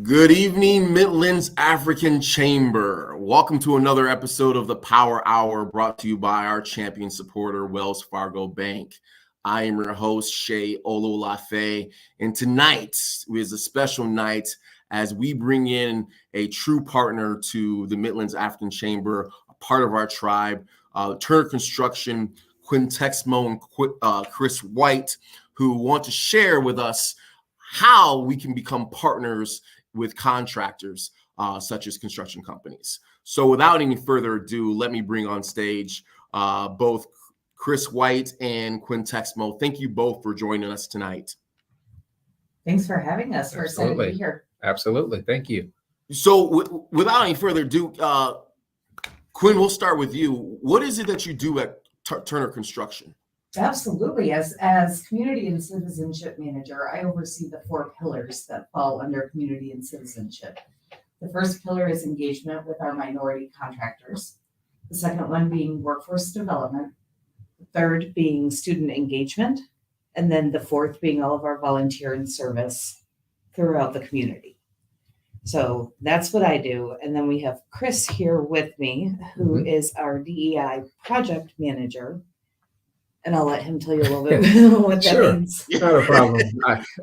Good evening, Midlands African Chamber. Welcome to another episode of the Power Hour brought to you by our champion supporter, Wells Fargo Bank. I am your host, Shay Ololafe, and tonight is a special night as we bring in a true partner to the Midlands African Chamber, a part of our tribe, Turner Construction, Quinn Texmo and Chris White, who want to share with us how we can become partners with contractors such as construction companies. So without any further ado, let me bring on stage both Chris White and Quinn Texmo. Thank you both for joining us tonight. Thanks for having us. We're excited to be here. Absolutely. Thank you. So without any further ado, Quinn, we'll start with you. What is it that you do at Turner Construction? Absolutely. As community and citizenship manager, I oversee the 4 pillars that fall under community and citizenship. The first pillar is engagement with our minority contractors. The second one being workforce development. The third being student engagement. And then the fourth being all of our volunteer and service throughout the community. So that's what I do. And then we have Chris here with me, who is our DEI project manager. And I'll let him tell you a little bit what that means. Not a problem.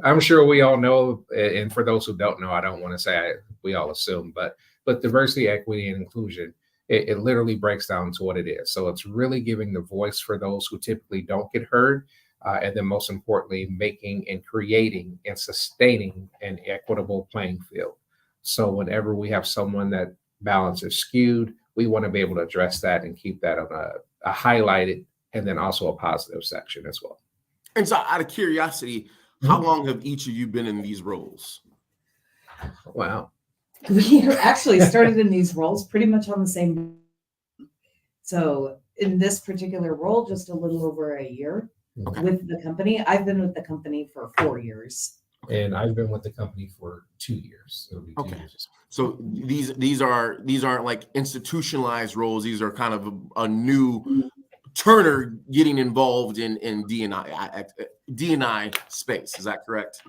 I'm sure we all know, and for those who don't know, I don't want to say we all assume, but diversity, equity, and inclusion, it literally breaks down to what it is. So it's really giving the voice for those who typically don't get heard, and then most importantly, making and creating and sustaining an equitable playing field. So whenever we have someone that balance is skewed, we want to be able to address that and keep that on a highlighted and then also a positive section as well. And so out of curiosity, how long have each of you been in these roles? Wow. We actually started in these roles pretty much on the same. So in this particular role, just a little over a year with the company. I've been with the company for 4 years. And I've been with the company for 2 years. It'll be 2 years. So these aren't like institutionalized roles. These are kind of a new Turner getting involved in D&I space. Is that correct?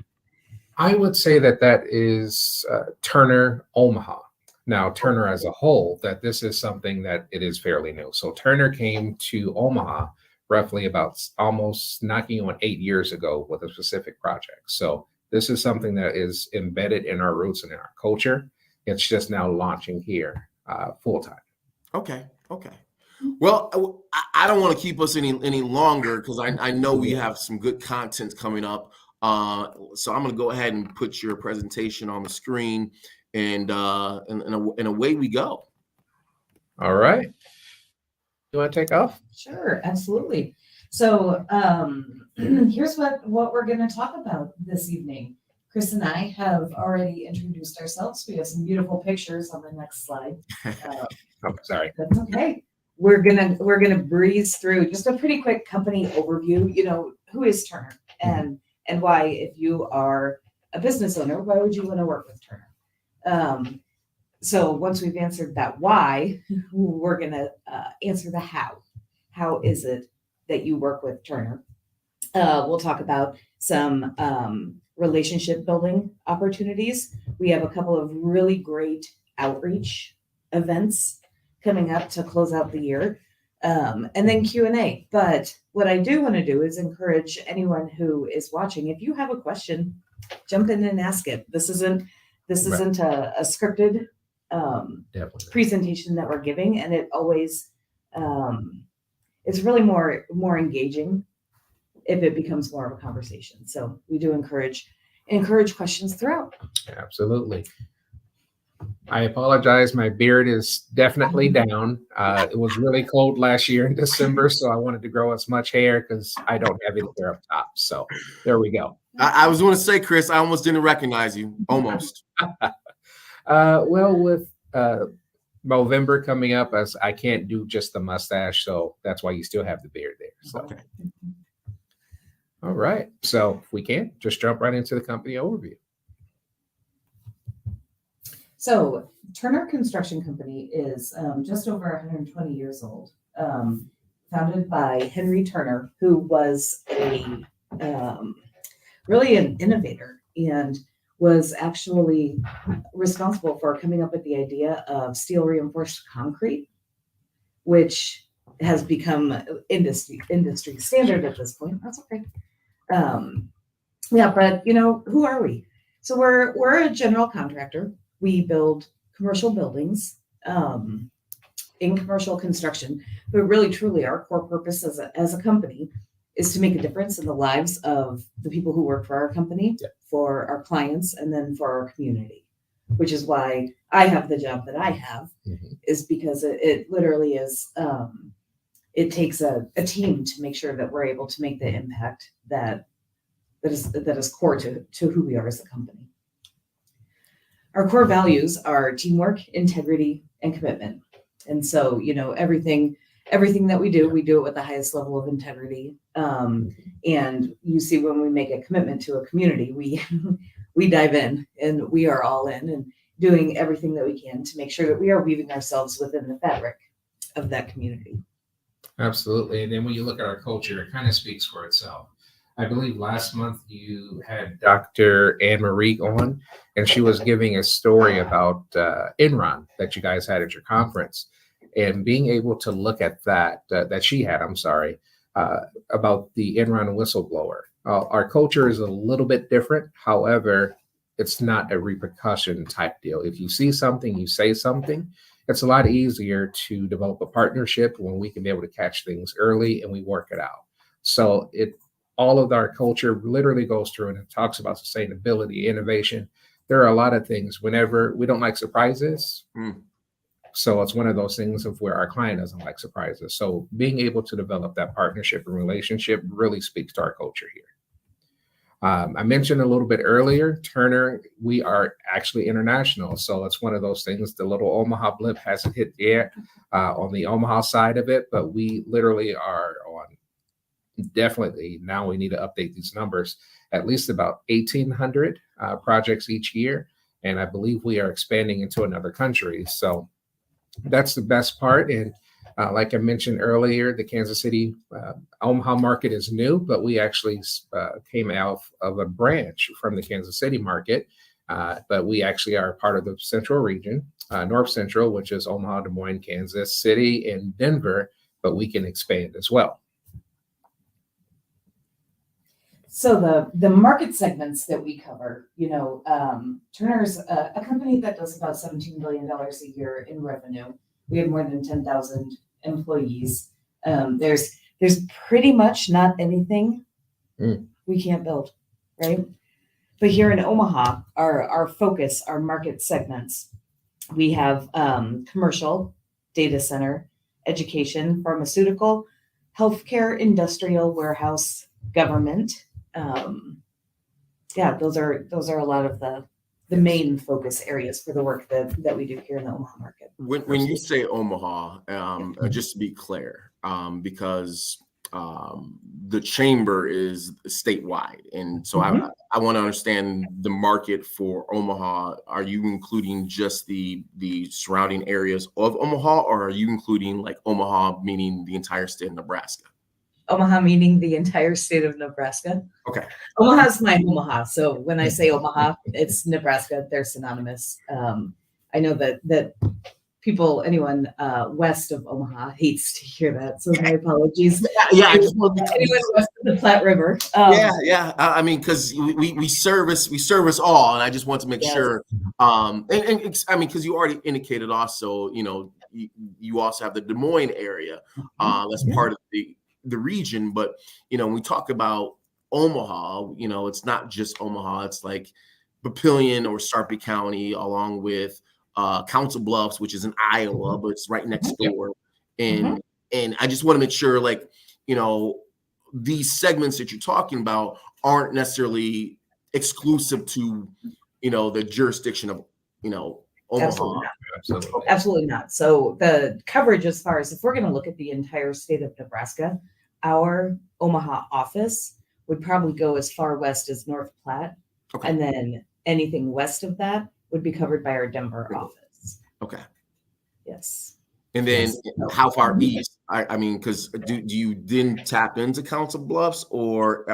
I would say that is Turner Omaha. Now, Turner as a whole, that this is something that it is fairly new. So Turner came to Omaha roughly about almost knocking on 8 years ago with a specific project. So this is something that is embedded in our roots and in our culture. It's just now launching here full time. Okay. Well, I don't want to keep us any longer because I know we have some good content coming up. So I'm going to go ahead and put your presentation on the screen, and away we go. All right. You want to take off? Sure, absolutely. So here's what we're going to talk about this evening. Chris and I have already introduced ourselves. We have some beautiful pictures on the next slide. Oh, sorry. That's okay. We're gonna breeze through just a pretty quick company overview. You know, who is Turner and why, if you are a business owner, why would you want to work with Turner? So once we've answered that why, we're gonna answer the how. How is it that you work with Turner? We'll talk about some relationship building opportunities. We have a couple of really great outreach events coming up to close out the year, and then Q&A. But what I do want to do is encourage anyone who is watching, if you have a question, jump in and ask it. This isn't a scripted presentation that we're giving, and it always it's really more engaging if it becomes more of a conversation. So we do encourage questions throughout. Absolutely. I apologize. My beard is definitely down. It was really cold last year in December, so I wanted to grow as much hair because I don't have any hair up top. So there we go. I was going to say, Chris, I almost didn't recognize you. Almost. Well, with November coming up, as I can't do just the mustache, so that's why you still have the beard there. So. Okay. All right. So if we can, just jump right into the company overview. So Turner Construction Company is just over 120 years old, founded by Henry Turner, who was really an innovator. And was actually responsible for coming up with the idea of steel reinforced concrete, which has become industry standard at this point. That's okay. Yeah, but who are we? So we're a general contractor. We build commercial buildings in commercial construction, but really truly our core purpose as a company is to make a difference in the lives of the people who work for our company, for our clients, and then for our community, which is why I have the job that I have, is because it literally is, it takes a team to make sure that we're able to make the impact that is core to who we are as a company. Our core values are teamwork, integrity, and commitment. And so, everything that we do it with the highest level of integrity. And you see, when we make a commitment to a community, we dive in, and we are all in and doing everything that we can to make sure that we are weaving ourselves within the fabric of that community. Absolutely. And then when you look at our culture, it kind of speaks for itself. I believe last month you had Dr. Anne Marie on, and she was giving a story about Enron that you guys had at your conference, and being able to look at that she had, about the Enron whistleblower. Our culture is a little bit different. However, it's not a repercussion type deal. If you see something, you say something. It's a lot easier to develop a partnership when we can be able to catch things early and we work it out. So all of our culture literally goes through and it talks about sustainability, innovation. There are a lot of things. Whenever we don't like surprises, so it's one of those things of where our client doesn't like surprises. So being able to develop that partnership and relationship really speaks to our culture here. I mentioned a little bit earlier, Turner, we are actually international. So it's one of those things, the little Omaha blip hasn't hit yet on the Omaha side of it, but we literally are on, definitely now we need to update these numbers, at least about 1,800 projects each year. And I believe we are expanding into another country. So that's the best part. And like I mentioned earlier, the Kansas City, Omaha market is new, but we actually came out of a branch from the Kansas City market. But we actually are part of the central region, North Central, which is Omaha, Des Moines, Kansas City, and Denver, but we can expand as well. So the market segments that we cover, Turner's a company that does about $17 billion a year in revenue. We have more than 10,000 employees. There's pretty much not anything we can't build, right? But here in Omaha, our focus, our market segments, we have commercial, data center, education, pharmaceutical, healthcare, industrial, warehouse, government. Those are a lot of the main focus areas for the work that we do here in the Omaha market. When you say Omaha, just to be clear, because the chamber is statewide, and so I want to understand the market for Omaha. Are you including just the surrounding areas of Omaha, or are you including like Omaha, meaning the entire state of Nebraska? Omaha meaning the entire state of Nebraska. Okay. Omaha's my Omaha. So when I say Omaha, it's Nebraska. They're synonymous. I know that anyone west of Omaha hates to hear that. So my apologies. Yeah, I just want anyone west of the Platte River. I mean, because we service all, and I just want to make sure. I mean, because you already indicated also, you also have the Des Moines area. That's part of the region, but when we talk about Omaha, it's not just Omaha. It's like Papillion or Sarpy County, along with Council Bluffs, which is in Iowa, but it's right next door. And I just want to make sure, these segments that you're talking about aren't necessarily exclusive to the jurisdiction of Omaha. Absolutely not. So the coverage, as far as if we're going to look at the entire state of Nebraska, our Omaha office would probably go as far west as North Platte. Okay. And then anything west of that would be covered by our Denver office. Okay. Yes. And then how far east? I mean, because do you then tap into Council Bluffs, or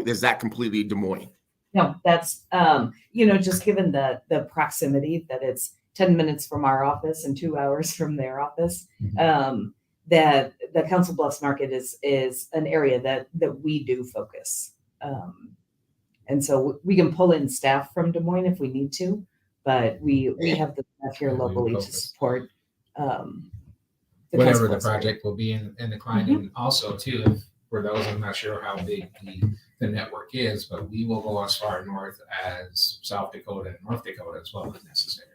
is that completely Des Moines? No, that's, just given the proximity that it's 10 minutes from our office and 2 hours from their office, that the Council Bluffs market is an area that we do focus. And so we can pull in staff from Des Moines if we need to, but we have the staff here locally to support whatever the project will be in the client. And also too, for those, I'm not sure how big the network is, but we will go as far north as South Dakota and North Dakota as well as necessary.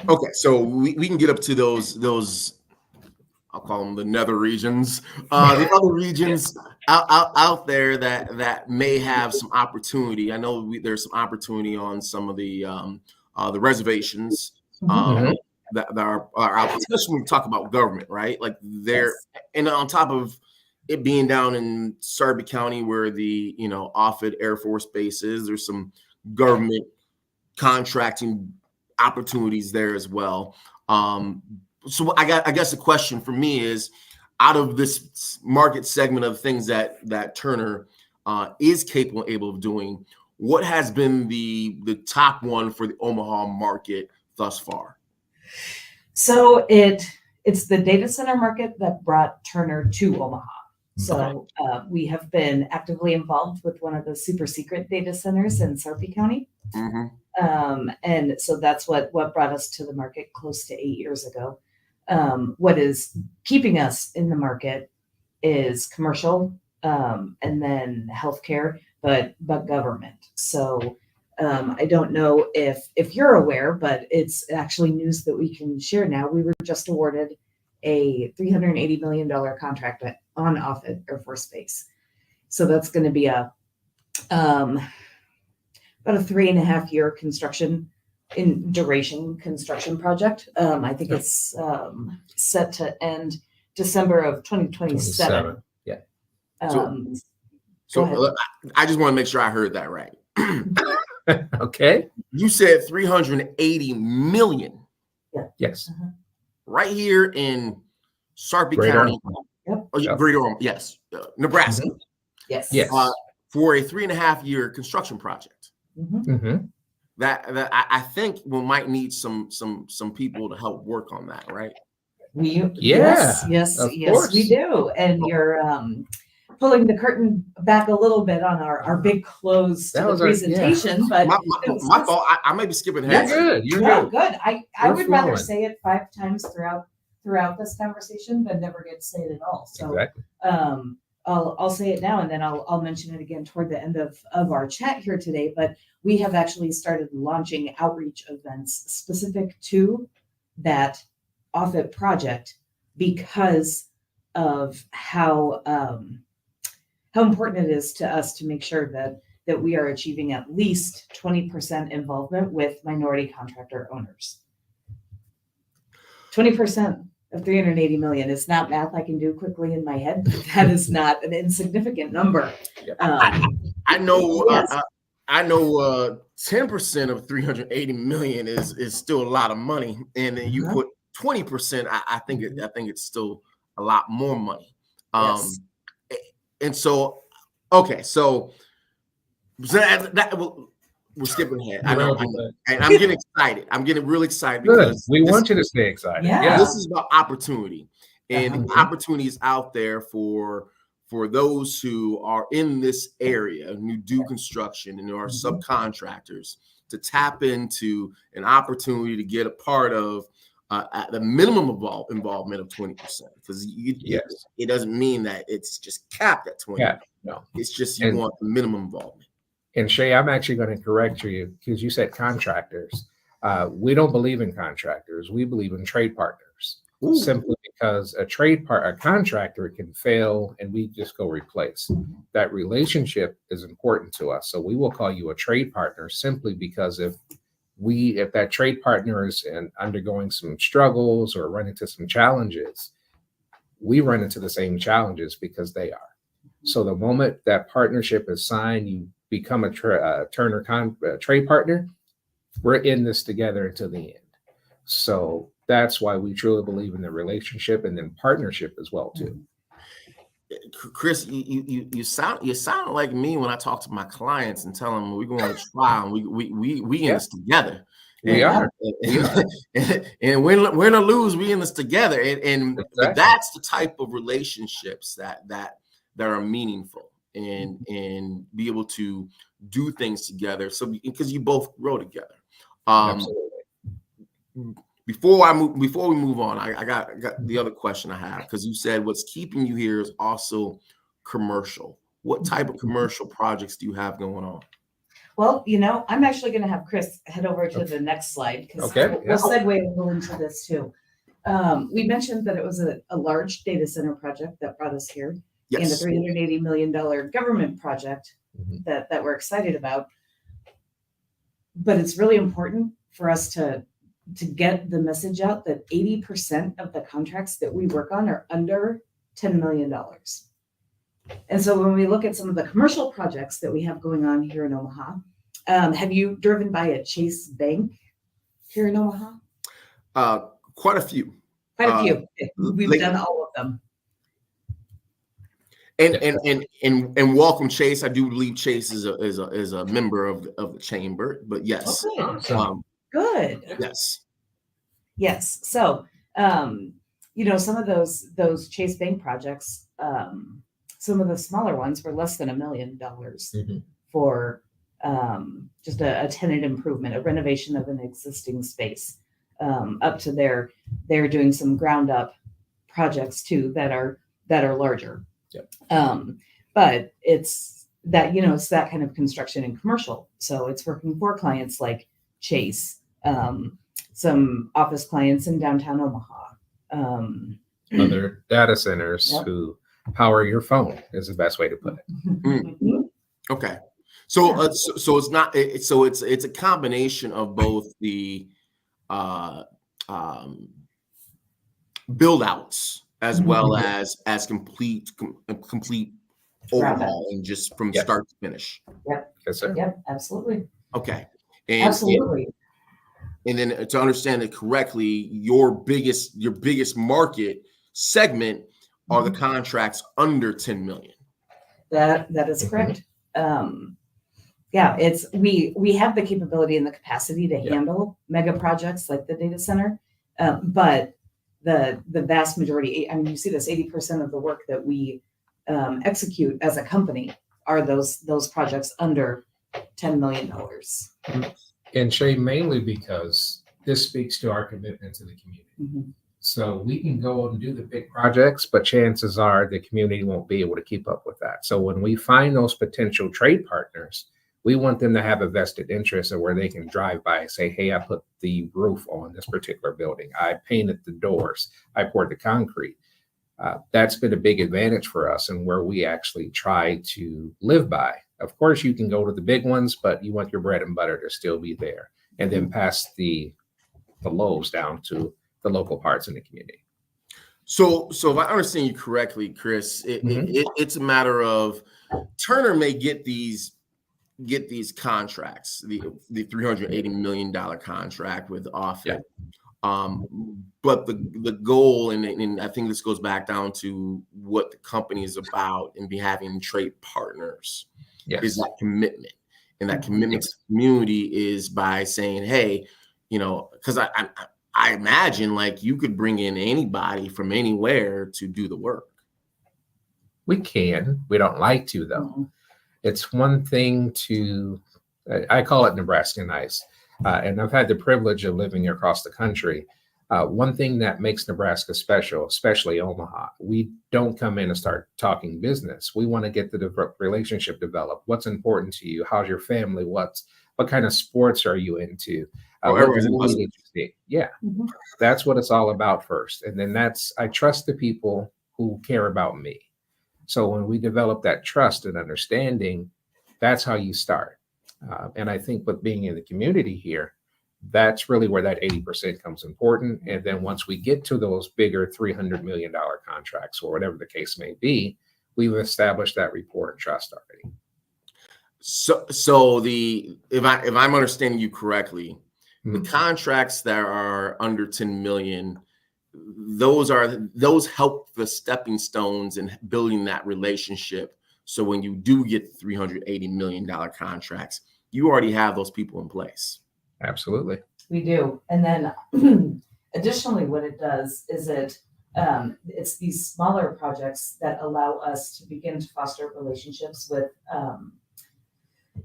Okay, so we can get up to those I'll call them the nether regions, the other regions out there that may have some opportunity. I know there's some opportunity on some of the reservations that are out there, especially when we talk about government, right? Like and on top of it being down in Sarpy County where the Offutt Air Force Base is, there's some government contracting opportunities there as well. So I guess the question for me is, out of this market segment of things that Turner is capable and able of doing, what has been the top one for the Omaha market thus far? So it's the data center market that brought Turner to Omaha. So we have been actively involved with one of the super secret data centers in Sarpy County. And so that's what brought us to the market close to 8 years ago. What is keeping us in the market is commercial, and then healthcare, but government. So I don't know if you're aware, but it's actually news that we can share now. We were just awarded a $380 million contract on Offutt Air Force Base. So that's going to be about a 3.5-year construction project. I think it's set to end December of 2027. Yeah. So I just want to make sure I heard that right. Okay. You said 380 million. Yeah. Yes. Right here in Sarpy County. Greater Omaha. Yes. Nebraska. Yes. For a 3.5-year construction project. That I think we might need some people to help work on that, right? Yes, we do. And you're pulling the curtain back a little bit on our big close to the presentation, but my fault. I may be skipping ahead. You're good. I would rather say it 5 times throughout this conversation than never get to say it at all. So I'll say it now, and then I'll mention it again toward the end of our chat here today. But we have actually started launching outreach events specific to that Offutt project because of how important it is to us to make sure that we are achieving at least 20% involvement with minority contractor owners. 20% of 380 million is not math I can do quickly in my head. That is not an insignificant number. I know. I know 10% of 380 million is still a lot of money, and then you put 20%. I think it's still a lot more money. And so, okay, so we're skipping ahead. I know. And I'm getting excited. I'm getting really excited because we want you to stay excited. Yeah. This is about opportunity, and opportunities out there for those who are in this area and who do construction and are subcontractors to tap into an opportunity to get a part of at the minimum involvement of 20%, because it doesn't mean that it's just capped at 20. No, it's just you want the minimum involvement. And Shay, I'm actually going to correct you because you said contractors. We don't believe in contractors. We believe in trade partners. Ooh. Simply because a contractor can fail and we just go replace. That relationship is important to us. So we will call you a trade partner simply because if that trade partner is undergoing some struggles or running into some challenges, we run into the same challenges because they are. So the moment that partnership is signed, you become a Turner trade partner, we're in this together until the end. So that's why we truly believe in the relationship and then partnership as well too. Chris, you sound like me when I talk to my clients and tell them we're going to trial and we in this together. We are. And win or lose, we in this together. And Exactly. but that's the type of relationships that are meaningful and be able to do things together. So because you both grow together. Absolutely. Before we move on, I got the other question I have, because you said what's keeping you here is also commercial. What type of commercial projects do you have going on? Well, I'm actually going to have Chris head over to the next slide, because we'll segue a little into this too. We mentioned that it was a large data center project that brought us here, and a $380 million government project that we're excited about. But it's really important for us to get the message out that 80% of the contracts that we work on are under $10 million. And so when we look at some of the commercial projects that we have going on here in Omaha, have you driven by a Chase Bank here in Omaha? Quite a few. We've done all of them. And welcome, Chase. I do believe Chase is a member of the chamber, but yes. Okay. Good. Yes. So, some of those Chase Bank projects, some of the smaller ones were less than $1 million for just a tenant improvement, a renovation of an existing space, up to they're doing some ground up projects too that are larger. Yep. But it's that, it's that kind of construction and commercial. So it's working for clients like Chase, some office clients in downtown Omaha, other data centers who power your phone is the best way to put it. Okay. So so it's not so it's a combination of both the build outs as well as complete overhaul and just from start to finish. Yep. Yes, sir. Yep. Absolutely. Okay. Absolutely. And then to understand it correctly, your biggest market segment are the contracts under 10 million. That is correct. It's we have the capability and the capacity to handle mega projects like the data center, but the vast majority, I mean, you see this 80% of the work that we execute as a company are those projects under $10 million. And Shay, mainly because this speaks to our commitment to the community. So we can go and do the big projects, but chances are the community won't be able to keep up with that. So when we find those potential trade partners, we want them to have a vested interest of where they can drive by and say, hey, I put the roof on this particular building. I painted the doors. I poured the concrete. That's been a big advantage for us and where we actually try to live by. Of course, you can go to the big ones, but you want your bread and butter to still be there, and then pass the loaves down to the local parts in the community. So if I understand you correctly, Chris, it's a matter of Turner may get these contracts, the $380 million contract with Offutt. But the goal, and I think this goes back down to what the company is about and be having trade partners, is that commitment. And that commitment to the community is by saying, hey, because I imagine like you could bring in anybody from anywhere to do the work. We can. We don't like to, though. It's one thing to, I call it Nebraska nice. And I've had the privilege of living across the country. One thing that makes Nebraska special, especially Omaha, we don't come in and start talking business. We want to get the relationship developed. What's important to you? How's your family? What kind of sports are you into? That's what it's all about first. And then I trust the people who care about me. So when we develop that trust and understanding, that's how you start. And I think with being in the community here, that's really where that 80% comes important. And then once we get to those bigger $300 million contracts or whatever the case may be, we've established that rapport and trust already. So if I'm understanding you correctly, the contracts that are under 10 million, those help the stepping stones in building that relationship. So when you do get $380 million contracts, you already have those people in place. Absolutely. We do. And then additionally, what it does is it's these smaller projects that allow us to begin to foster relationships with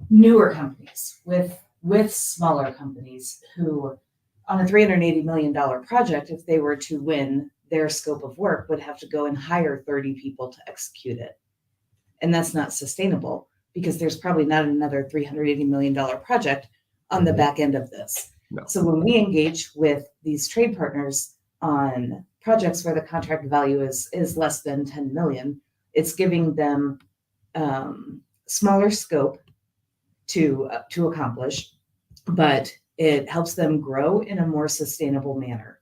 newer companies, with smaller companies who, on a $380 million project, if they were to win their scope of work, would have to go and hire 30 people to execute it. And that's not sustainable because there's probably not another $380 million project on the back end of this. No. So when we engage with these trade partners on projects where the contract value is less than 10 million, it's giving them smaller scope to accomplish, but it helps them grow in a more sustainable manner.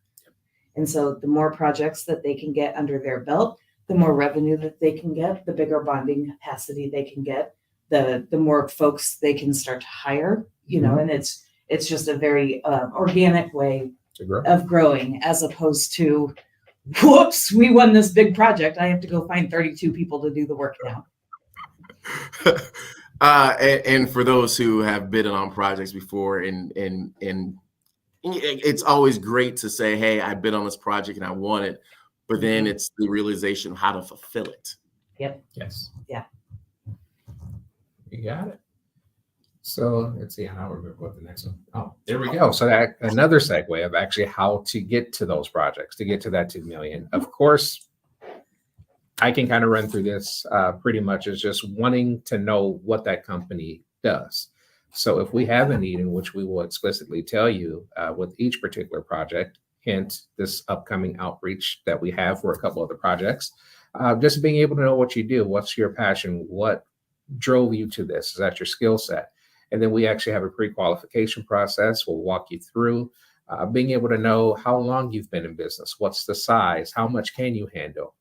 And so the more projects that they can get under their belt, the more revenue that they can get, the bigger bonding capacity they can get, the more folks they can start to hire, and it's just a very organic way of growing, as opposed to, whoops, we won this big project, I have to go find 32 people to do the work now. And for those who have bid on projects before, and it's always great to say, hey, I bid on this project and I won it, but then it's the realization of how to fulfill it. Yep. Yes. Yeah. You got it. So let's see how we're going to go with the next one. Oh, there we go. So that another segue of actually how to get to those projects, to get to that 2 million. Of course, I can kind of run through this pretty much as just wanting to know what that company does. So if we have a need in which we will explicitly tell you with each particular project, hint this upcoming outreach that we have for a couple of the projects, just being able to know what you do, what's your passion, what drove you to this, is that your skill set? And then we actually have a pre-qualification process. We'll walk you through being able to know how long you've been in business, what's the size, how much can you handle?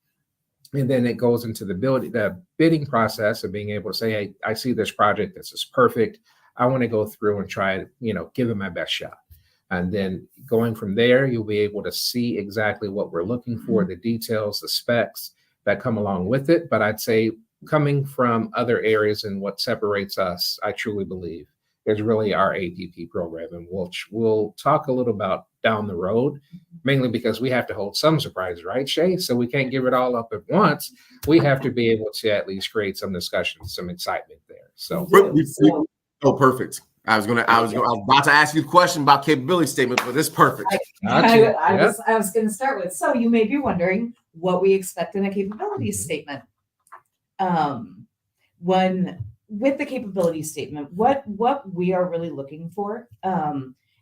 And then it goes into the bidding process of being able to say, hey, I see this project, this is perfect. I want to go through and try to, give it my best shot. And then going from there, you'll be able to see exactly what we're looking for, the details, the specs that come along with it. But I'd say coming from other areas and what separates us, I truly believe, is really our APP program. And we'll talk a little about down the road, mainly because we have to hold some surprises, right, Shay? So we can't give it all up at once. We have to be able to at least create some discussion, some excitement there. So, oh, perfect. I was about to ask you a question about capability statement, but it's perfect. I was going to start with, so you may be wondering what we expect in a capability statement. With the capability statement, what we are really looking for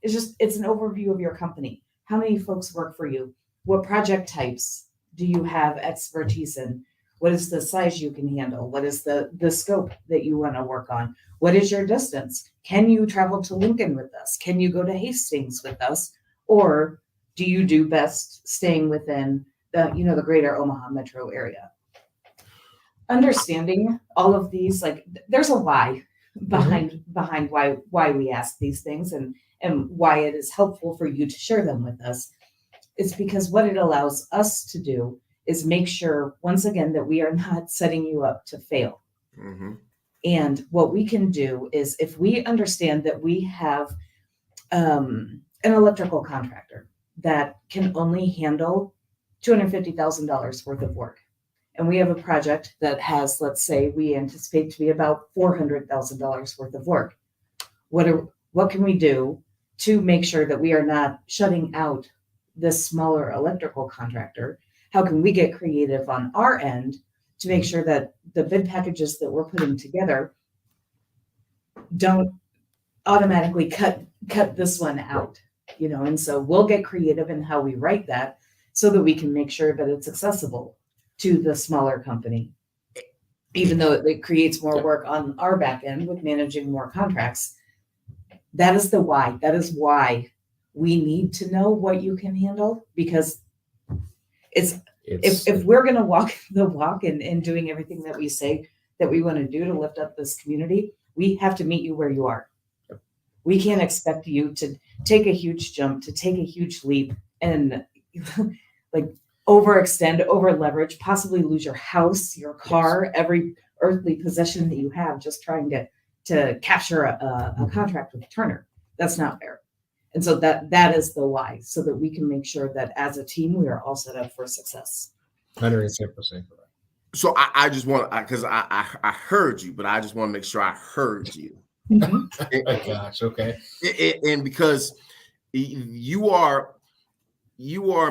is it's an overview of your company. How many folks work for you? What project types do you have expertise in? What is the size you can handle? What is the scope that you want to work on? What is your distance? Can you travel to Lincoln with us? Can you go to Hastings with us? Or do you do best staying within the greater Omaha metro area? Understanding all of these, there's a why behind why we ask these things and why it is helpful for you to share them with us. It's because what it allows us to do is make sure, once again, that we are not setting you up to fail. Mm-hmm. And what we can do is, if we understand that we have an electrical contractor that can only handle $250,000 worth of work, and we have a project that has, let's say, we anticipate to be about $400,000 worth of work, what can we do to make sure that we are not shutting out this smaller electrical contractor? How can we get creative on our end to make sure that the bid packages that we're putting together don't automatically cut this one out, and so we'll get creative in how we write that so that we can make sure that it's accessible to the smaller company, even though it creates more work on our back end with managing more contracts. That is the why. That is why we need to know what you can handle, because if we're going to walk the walk and doing everything that we say that we want to do to lift up this community, we have to meet you where you are. We can't expect you to take a huge jump, to take a huge leap. And overextend, over leverage, possibly lose your house, your car, every earthly possession that you have, just trying to capture a contract with Turner. That's not fair. And so that is the why, so that we can make sure that as a team, we are all set up for success. 110% correct. So I just want to, because I heard you, but I just want to make sure I heard you. Mhm. Oh gosh, okay. And because you are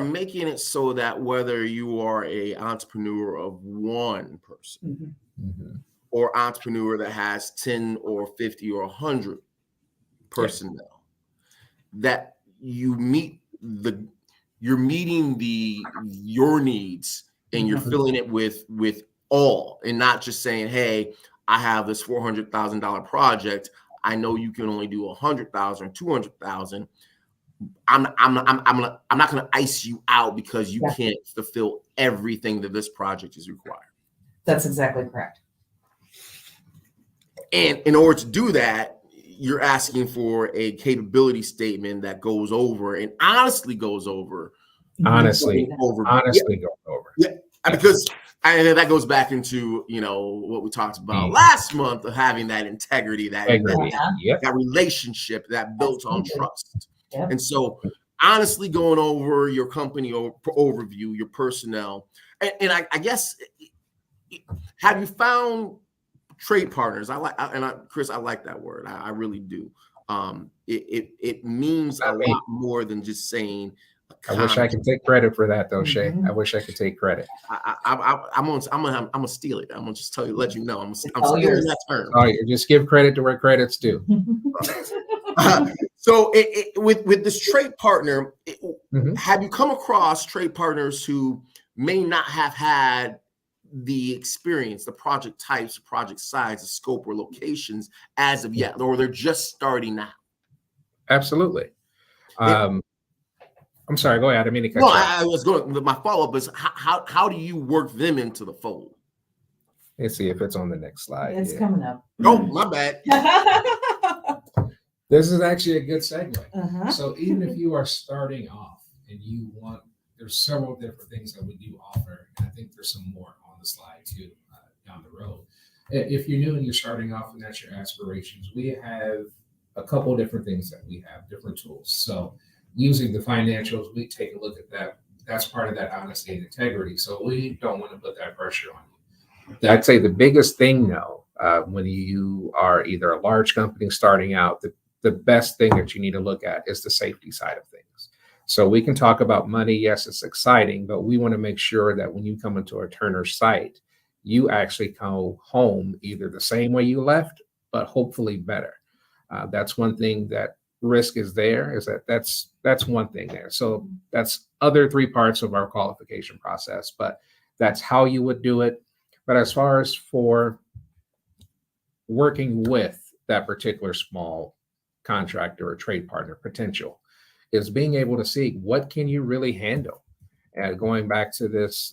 making it so that whether you are a entrepreneur of one person or entrepreneur that has 10 or 50 or 100 personnel, that you're meeting your needs, and you're filling it with all, and not just saying, hey, I have this $400,000 project. I know you can only do 100,000, 200,000. I'm not going to ice you out because you can't fulfill everything that this project is required. That's exactly correct. And in order to do that, you're asking for a capability statement that goes over and honestly goes over. Honestly goes over. Yeah, because that goes back into what we talked about last month, of having that integrity, that relationship that built on trust. Yep. And so honestly going over your company overview, your personnel, and I guess, have you found trade partners? Chris, I like that word. I really do. It means a lot more than just saying. I wish I could take credit for that, though, Shay. I wish I could take credit. I'm gonna steal it. I'm gonna just let you know. I'm stealing that term. Oh, just give credit to where credit's due. So with this trade partner, have you come across trade partners who may not have had the experience, the project types, project size, the scope, or locations as of yet, or they're just starting now? Absolutely. I'm sorry, go ahead. I mean to cut you off. I was going. My follow-up is how do you work them into the fold? Let's see if it's on the next slide. It's coming up. Oh, my bad. This is actually a good segue. So even if you are starting off and you want, there's several different things that we do offer, and I think there's some more on the slide too down the road. If you're new and you're starting off and that's your aspirations, we have a couple different things that we have, different tools. So using the financials, we take a look at that. That's part of that honesty and integrity. So we don't want to put that pressure on you. I'd say the biggest thing though, when you are either a large company starting out, the best thing that you need to look at is the safety side of things. So we can talk about money. Yes, it's exciting, but we want to make sure that when you come into a Turner site, you actually come home either the same way you left, but hopefully better. That's one thing that risk is there, is that's one thing there. So that's other three parts of our qualification process, but that's how you would do it. But as far as for working with that particular small contractor or trade partner potential, is being able to see what can you really handle. And going back to this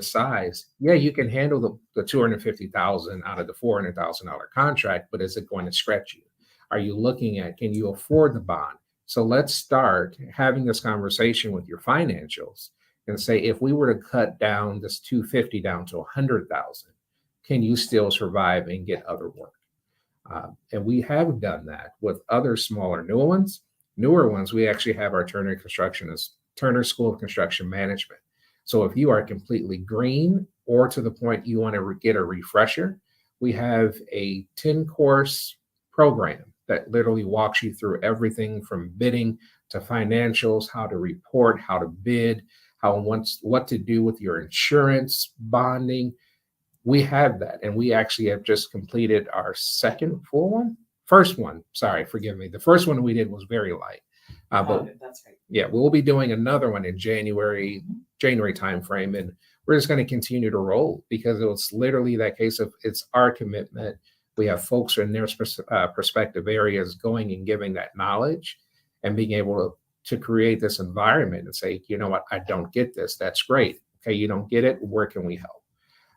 size, you can handle the $250,000 out of the $400,000 contract, but is it going to stretch you? Are you looking at, can you afford the bond? So let's start having this conversation with your financials and say, if we were to cut down this 250 down to 100,000, can you still survive and get other work? And we have done that with other smaller, newer ones. We actually have our Turner School of Construction Management. So if you are completely green or to the point you want to get a refresher, we have a 10-course program that literally walks you through everything from bidding to financials, how to report, how to bid, what to do with your insurance, bonding. We have that, and we actually have just completed our first one. Sorry, forgive me. The first one we did was very light. But that's right. Yeah, we'll be doing another one in January timeframe, and we're just going to continue to roll because it's literally that case of it's our commitment. We have folks in their prospective areas going and giving that knowledge and being able to create this environment and say, you know what, I don't get this. That's great. Okay, you don't get it. Where can we help?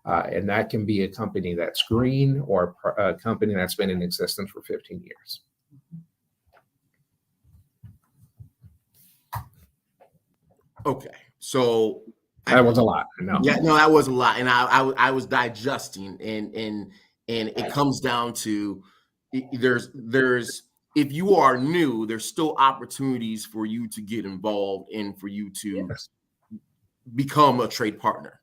And that can be a company that's green or a company that's been in existence for 15 years. Okay. So That was a lot. I know. Yeah, no, that was a lot, and I was digesting, and it comes down to there's if you are new, there's still opportunities for you to get involved and for you to Yes. become a trade partner.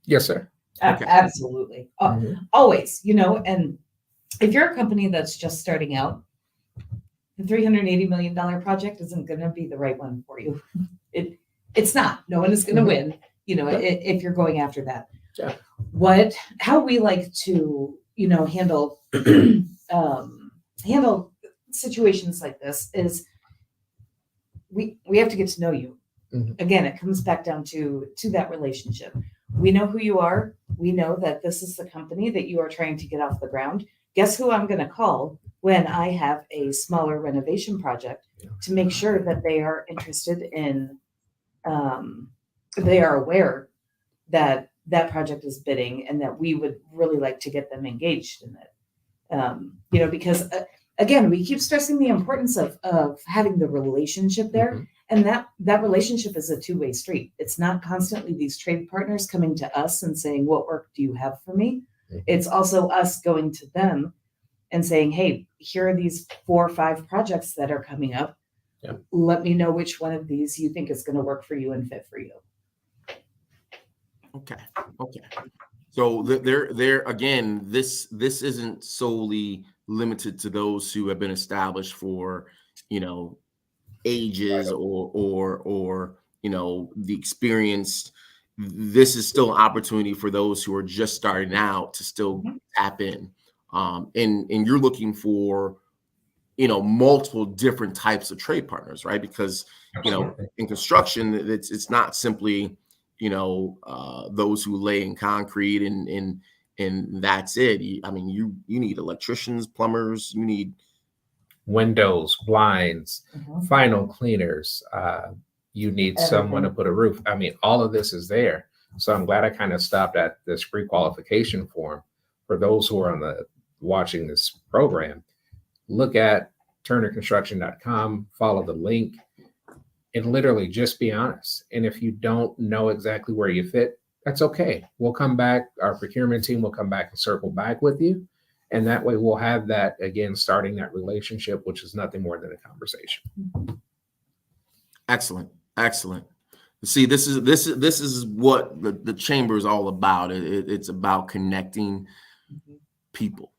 Yes, sir. Okay. Absolutely. Mhm. Always, and if you're a company that's just starting out, the $380 million project isn't going to be the right one for you. It's not. No one is going to win, if you're going after that. Yeah. How we like to, handle handle situations like this is we have to get to know you. Mhm. Again, it comes back down to that relationship. We know who you are. We know that this is the company that you are trying to get off the ground. Guess who I'm going to call when I have a smaller renovation project to make sure that they are interested in, they are aware that that project is bidding and that we would really like to get them engaged in it. Because again, we keep stressing the importance of having the relationship there. Mhm. And that relationship is a two-way street. It's not constantly these trade partners coming to us and saying, what work do you have for me? Mhm. It's also us going to them and saying, hey, here are these 4 or 5 projects that are coming up. Yeah. Let me know which one of these you think is going to work for you and fit for you. Okay. So there again, this isn't solely limited to those who have been established for, ages or the experienced. This is still an opportunity for those who are just starting out to still tap in. And you're looking for multiple different types of trade partners, right? Because Absolutely. in construction, it's not simply those who lay in concrete and that's it. You need electricians, plumbers, you need Windows, blinds, Mhm. final cleaners. You need someone to put a roof. All of this is there. So I'm glad I kind of stopped at this pre-qualification form for those who are watching this program. Look at turnerconstruction.com, follow the link, and literally just be honest. And if you don't know exactly where you fit, that's okay. We'll come back. Our procurement team will come back and circle back with you. And that way we'll have that, again, starting that relationship, which is nothing more than a conversation. Excellent. See, this is what the chamber is all about. It's about connecting people.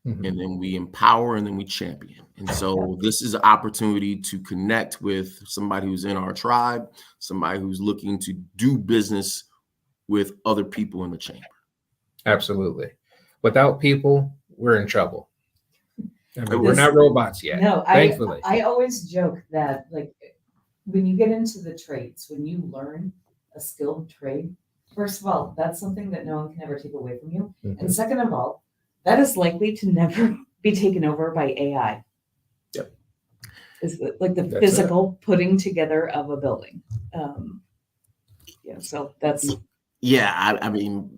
Mhm. And then we empower and then we champion. And so this is an opportunity to connect with somebody who's in our tribe, somebody who's looking to do business with other people in the chamber. Absolutely. Without people, we're in trouble. We're not robots yet. No, thankfully. I always joke that when you get into the trades, when you learn a skilled trade, first of all, that's something that no one can ever take away from you. Mhm. And second of all, that is likely to never be taken over by AI. Yep. Is the That's physical putting together of a building. So that's. Yeah,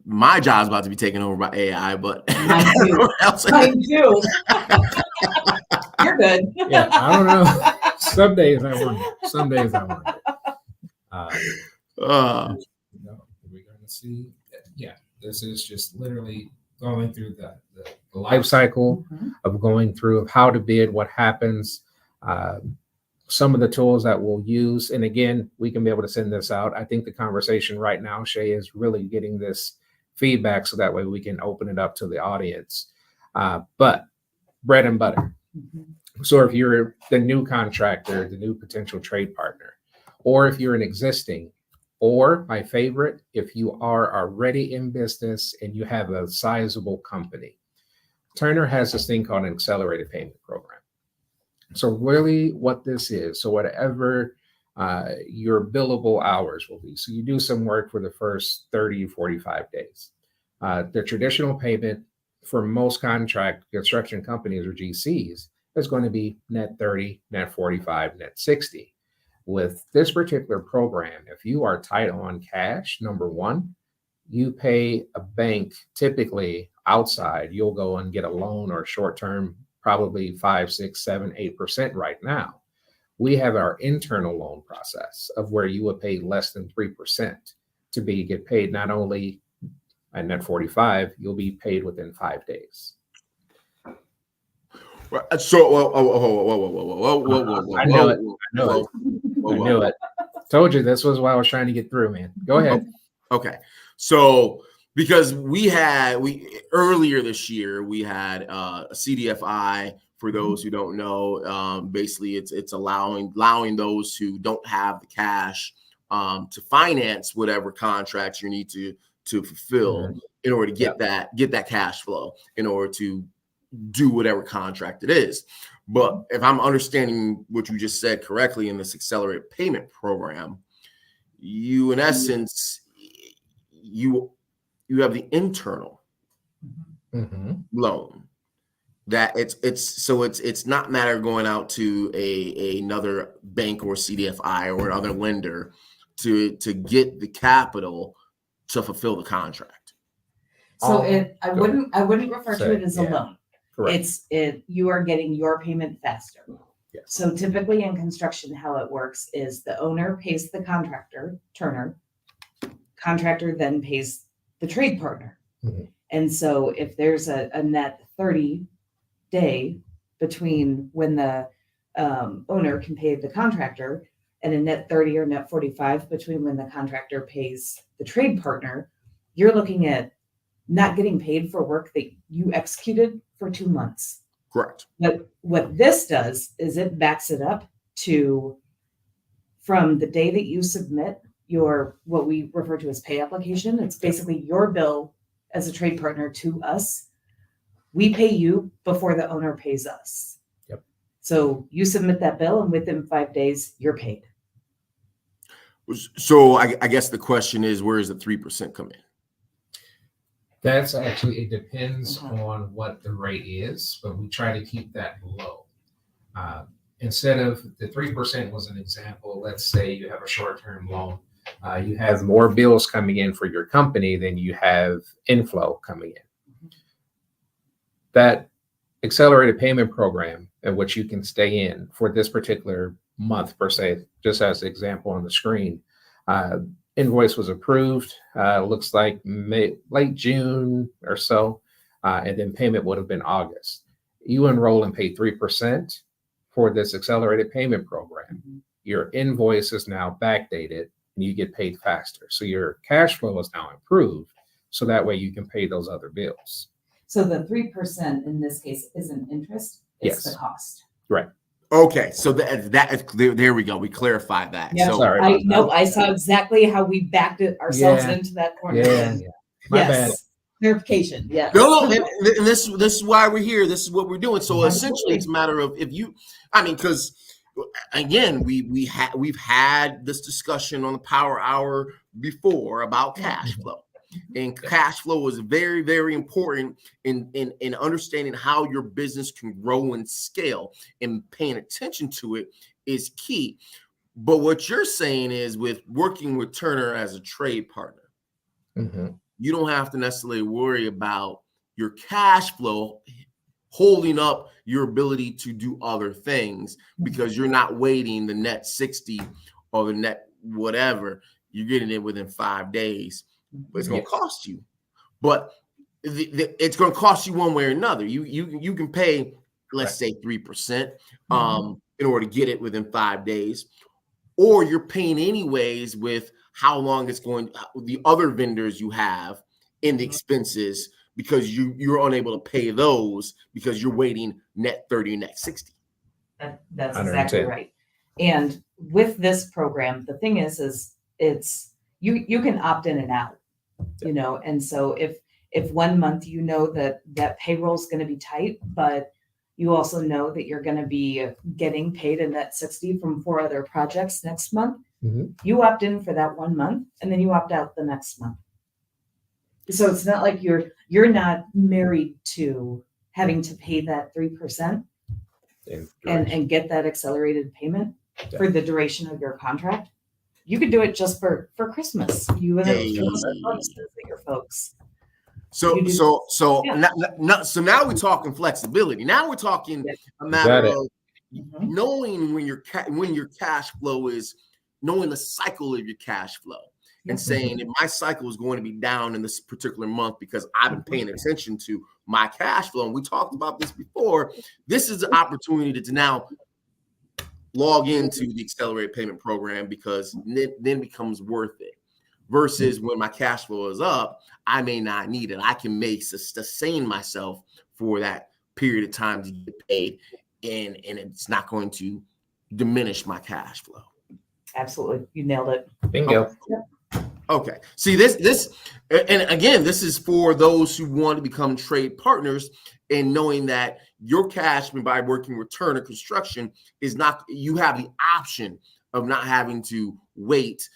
my job's about to be taken over by AI, but Mine too. Mine too. You're good. Yeah, I don't know. Some days I wonder. We're going to see. Yeah, this is just literally going through the life cycle of going through how to bid, what happens, some of the tools that we'll use. And again, we can be able to send this out. I think the conversation right now, Shay, is really getting this feedback so that way we can open it up to the audience. But bread and butter. So if you're the new contractor, the new potential trade partner, or if you're an existing, or my favorite, if you are already in business and you have a sizable company, Turner has this thing called an accelerated payment program. So really what this is, so whatever your billable hours will be. So you do some work for the first 30, 45 days. The traditional payment for most construction companies or GCs is going to be net 30, net 45, net 60. With this particular program, if you are tight on cash, number one, you pay a bank typically outside, you'll go and get a loan or short term, probably 5, 6, 7, 8% right now. We have our internal loan process of where you would pay less than 3% to get paid not only at net 45, you'll be paid within 5 days. So, whoa. I knew it. Told you this was what I was trying to get through, man. Go ahead. Okay. So, because earlier this year, we had a CDFI. For those who don't know, basically it's allowing those who don't have the cash to finance whatever contracts you need to fulfill in order to get that cash flow in order to do whatever contract it is. But if I'm understanding what you just said correctly, in this accelerated payment program, you in essence you have the internal loan. That it's not matter going out to another bank or CDFI or another lender to get the capital to fulfill the contract. So I wouldn't refer to it as a loan. Correct. You are getting your payment faster. Yes. So typically in construction, how it works is the owner pays the contractor, Turner. Contractor then pays the trade partner. And so if there's a net 30 day between when the owner can pay the contractor and a net 30 or net 45 between when the contractor pays the trade partner, you're looking at not getting paid for work that you executed for 2 months. Correct. But what this does is it backs it up to from the day that you submit your what we refer to as pay application. It's basically your bill as a trade partner to us. We pay you before the owner pays us. Yep. So you submit that bill, and within 5 days, you're paid. So I guess the question is, where does the 3% come in? That's actually, it depends on what the rate is, but we try to keep that low. Instead of the 3% was an example, let's say you have a short-term loan. You have more bills coming in for your company than you have inflow coming in. That accelerated payment program in which you can stay in for this particular month, per se, just as an example on the screen, invoice was approved, looks like late June or so, and then payment would have been August. You enroll and pay 3% for this accelerated payment program. Your invoice is now backdated and you get paid faster. So your cash flow is now improved. So that way you can pay those other bills. So the 3% in this case isn't interest, it's the cost. Right. Okay, so there we go. We clarified that. Yeah, so, I saw exactly how we backed it ourselves into that corner. Yeah. My bad. Clarification. Yeah. No, and this is why we're here. This is what we're doing. So essentially, it's a matter of because again, we've had this discussion on the Power Hour before about cash flow. And cash flow is very, very important in understanding how your business can grow and scale, and paying attention to it is key. But what you're saying is, with working with Turner as a trade partner, you don't have to necessarily worry about your cash flow holding up your ability to do other things, because you're not waiting the net 60 or the net whatever. You're getting it within 5 days. But it's going to cost you, but it's going to cost you one way or another. You can pay, let's say 3%, in order to get it within 5 days, or you're paying anyways with how long it's going, the other vendors you have in the expenses, because you're unable to pay those because you're waiting net 30 and net 60. That's exactly right. And with this program, the thing is it's you can opt in and out. And so if 1 month that payroll is going to be tight, but you also know that you're going to be getting paid in that 60 from 4 other projects next month, you opt in for that 1 month, and then you opt out the next month. So it's not like you're not married to having to pay that 3% and get that accelerated payment for the duration of your contract. You could do it just for Christmas. You and your folks. So now we're talking flexibility. Now we're talking a matter of knowing when your cash flow is, knowing the cycle of your cash flow, and saying if my cycle is going to be down in this particular month because I've been paying attention to my cash flow. And we talked about this before. This is the opportunity to now log into the accelerated payment program, because it then becomes worth it. Versus when my cash flow is up, I may not need it. I can sustain myself for that period of time to get paid, and it's not going to diminish my cash flow. Absolutely. You nailed it. Bingo. Okay. See, this, and again, this is for those who want to become trade partners, and knowing that your cash, by working with Turner Construction, is not, you have the option of not having to wait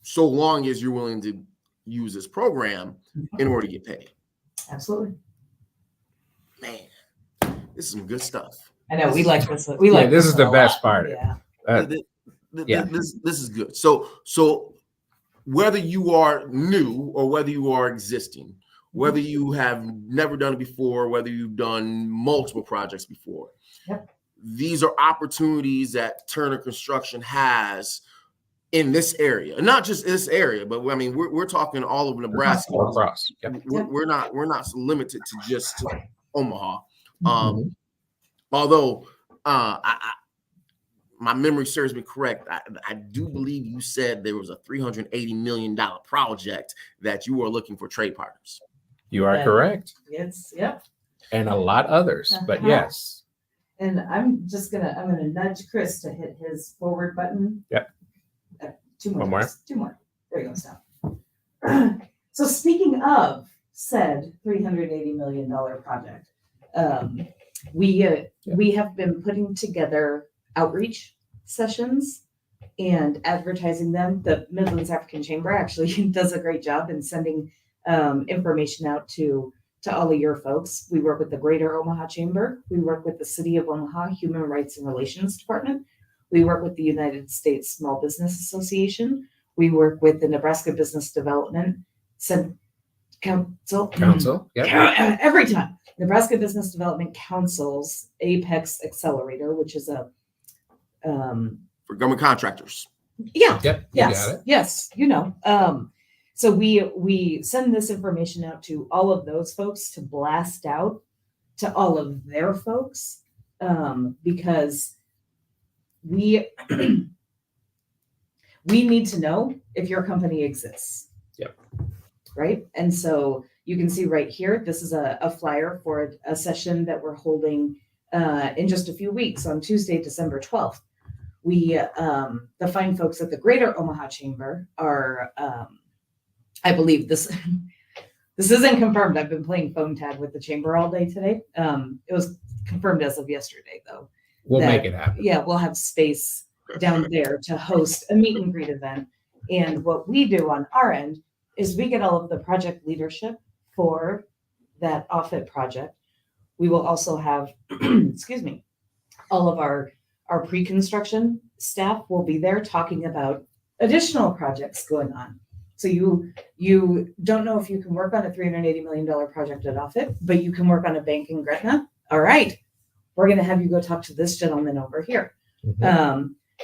so long as you're willing to use this program in order to get paid. Absolutely. Man, this is some good stuff. I know we like this. This is the best part. Yeah. This is good. So whether you are new or whether you are existing, whether you have never done it before, whether you've done multiple projects before, these are opportunities that Turner Construction has in this area, and not just this area, but I mean, we're talking all over Nebraska. Across. We're not limited to just Omaha. Although my memory serves me correct, I do believe you said there was a $380 million project that you are looking for trade partners. You are correct. Yes. And a lot others, but yes. And I'm gonna nudge Chris to hit his forward button. Yep. Two more. One more. Two more. There you go. Stop. So speaking of said $380 million project, we have been putting together outreach sessions and advertising them. The Midlands African Chamber actually does a great job in sending information out to all of your folks. We work with the Greater Omaha Chamber. We work with the City of Omaha Human Rights and Relations Department. We work with the United States Small Business Association. We work with the Nebraska Business Development Council. Every time. Nebraska Business Development Council's Apex Accelerator, which is a for government contractors. Yeah. Yep. Yes. So we send this information out to all of those folks to blast out to all of their folks, because we need to know if your company exists. Yep. Right. And so you can see right here, this is a flyer for a session that we're holding in just a few weeks on Tuesday, December 12th. We, the fine folks at the Greater Omaha Chamber are, I believe this isn't confirmed. I've been playing phone tag with the chamber all day today. It was confirmed as of yesterday, though. We'll make it happen. Yeah, we'll have space down there to host a meet and greet event. And what we do on our end is we get all of the project leadership for that off-it project. We will also have, all of our pre-construction staff will be there talking about additional projects going on. So you don't know if you can work on a $380 million project at Offit, but you can work on a bank in Gretna. All right, we're going to have you go talk to this gentleman over here.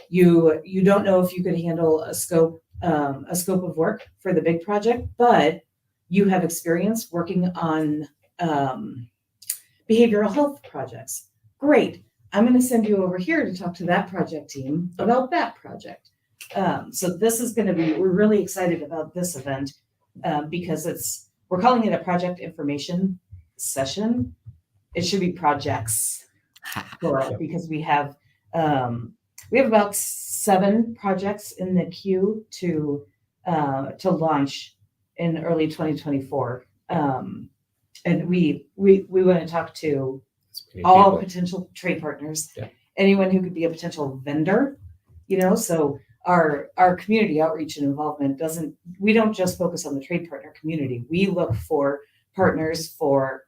You don't know if you could handle a scope of work for the big project, but you have experience working on behavioral health projects. Great. I'm going to send you over here to talk to that project team about that project. So this is going to be, we're really excited about this event because we're calling it a project information session. It should be projects plural because we have about 7 projects in the queue to launch in early 2024. And we want to talk to all potential trade partners, anyone who could be a potential vendor, so our community outreach and involvement we don't just focus on the trade partner community. We look for partners for,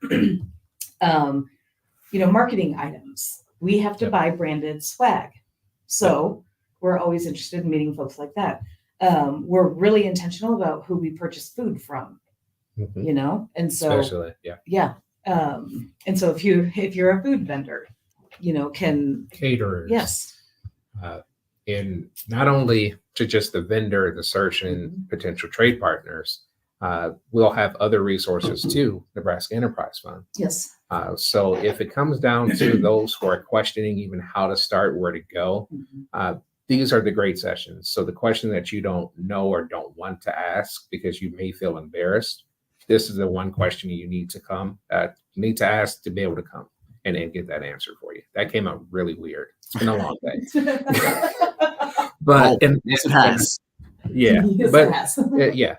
marketing items. We have to buy branded swag. So we're always interested in meeting folks like that. We're really intentional about who we purchase food from, and so, especially, and so if you're a food vendor, can, Caterers. yes. In not only to just the vendor, the search and potential trade partners, we'll have other resources too, Nebraska Enterprise Fund. Yes. So if it comes down to those who are questioning even how to start, where to go, these are the great sessions. So the question that you don't know or don't want to ask because you may feel embarrassed, this is the one question you need to ask to be able to come and get that answer for you. That came out really weird. It's been a long day. But yes, it has. Yeah. Yes, but it has. yeah.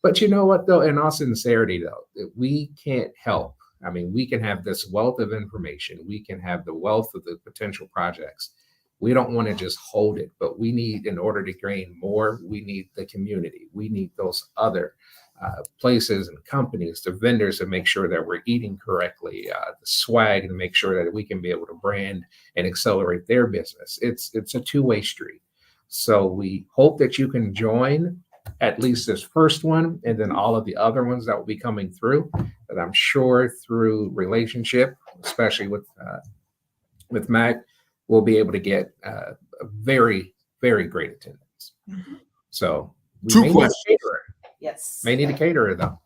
But you know what though, in all sincerity though, we can't help. I mean, we can have this wealth of information. We can have the wealth of the potential projects. We don't want to just hold it, but we need, in order to gain more, we need the community. We need those other places and companies, the vendors to make sure that we're eating correctly, the swag to make sure that we can be able to brand and accelerate their business. It's a two-way street. So we hope that you can join at least this first one and then all of the other ones that will be coming through, that I'm sure through relationship, especially with Mac, we'll be able to get a very, very great attendance. So we Two may questions. need a caterer. Yes. May need a caterer though.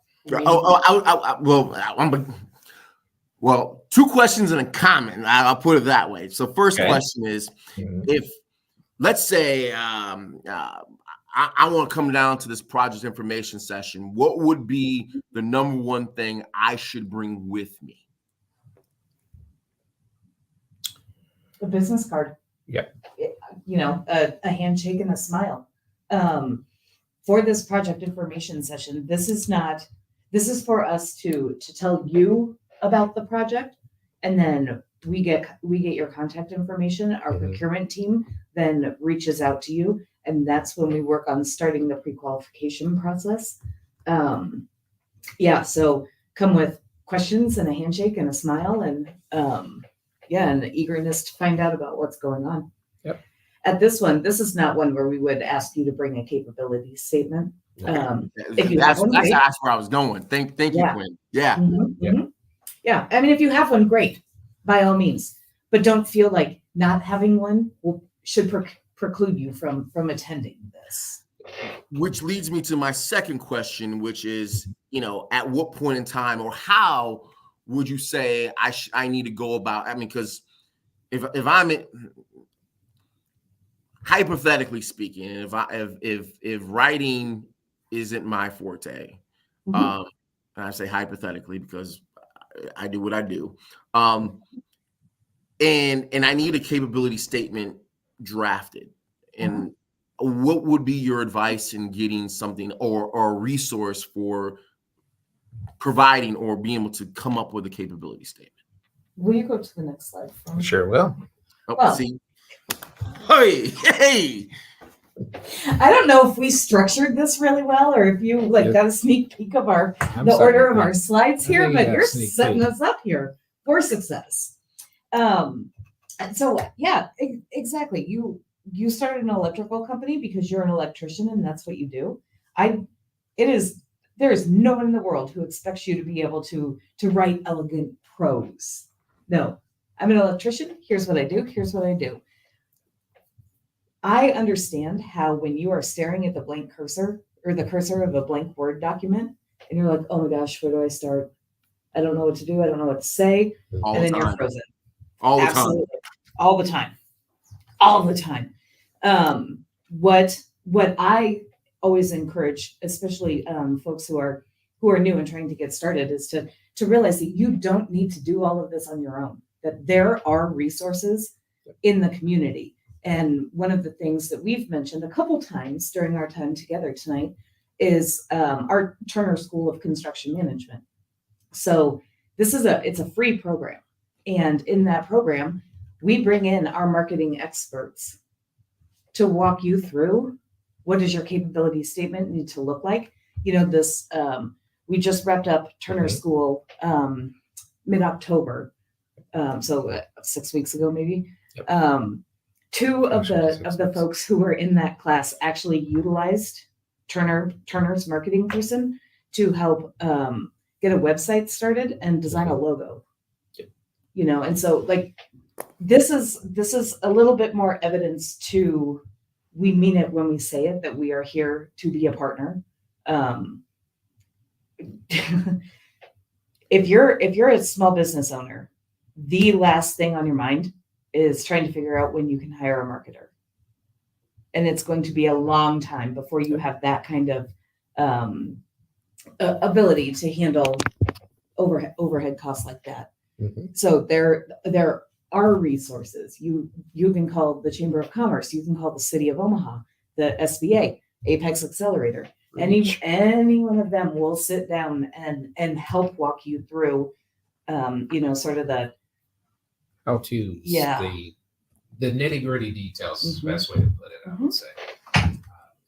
Well, two questions and a comment. I'll put it that way. So first Okay. question is, if let's say I want to come down to this project information session, what would be the number one thing I should bring with me? A business card. Yep. A handshake and a smile. For this project information session, this is for us to tell you about the project, and then we get your contact information. Our procurement team then reaches out to you, and that's when we work on starting the pre-qualification process. So come with questions and a handshake and a smile and and eagerness to find out about what's going on. Yep. At this one, this is not one where we would ask you to bring a capability statement. If you That's have one, great. where I was going. Thank you, Quinn. Yeah. Yeah. I mean, if you have one, great, by all means. But don't feel like not having one should preclude you from attending this. Which leads me to my second question, which is, at what point in time or how would you say I need to go about? I mean, because if I'm hypothetically speaking, if writing isn't my forte, and I say hypothetically because I do what I do, and I need a capability statement drafted, and what would be your advice in getting something or a resource for providing or being able to come up with a capability statement? Will you go to the next slide? Sure will. See. Hey. I don't know if we structured this really well or if you got a sneak peek of the order of our slides here, but you're setting us up here for success. Exactly. You started an electrical company because you're an electrician and that's what you do. There is no one in the world who expects you to be able to write elegant prose. No, I'm an electrician. Here's what I do. Here's what I do. I understand how when you are staring at the blank cursor or the cursor of a blank Word document and you're like, oh my gosh, where do I start? I don't know what to do. I don't know what to say. And then you're frozen. All the Absolutely. All the time. All the time. What I always encourage, especially folks who are new and trying to get started, is to realize that you don't need to do all of this on your own, that there are resources in the community. And one of the things that we've mentioned a couple times during our time together tonight is our Turner School of Construction Management. So it's a free program. And in that program, we bring in our marketing experts to walk you through what does your capability statement need to look like. We just wrapped up Turner School mid-October, so 6 weeks ago maybe. Yep. Two of the folks who were in that class actually utilized Turner's marketing person to help get a website started and design a logo. Yep. And so this is a little bit more evidence to, we mean it when we say it, that we are here to be a partner. If you're a small business owner, the last thing on your mind is trying to figure out when you can hire a marketer. And it's going to be a long time before you have that kind of ability to handle overhead costs like that. Mm-hmm. So there are resources. You can call the Chamber of Commerce, you can call the City of Omaha, the SBA, Apex Accelerator. Any one of them will sit down and help walk you through, sort of the how to the nitty-gritty details is the best way to put it, I would say.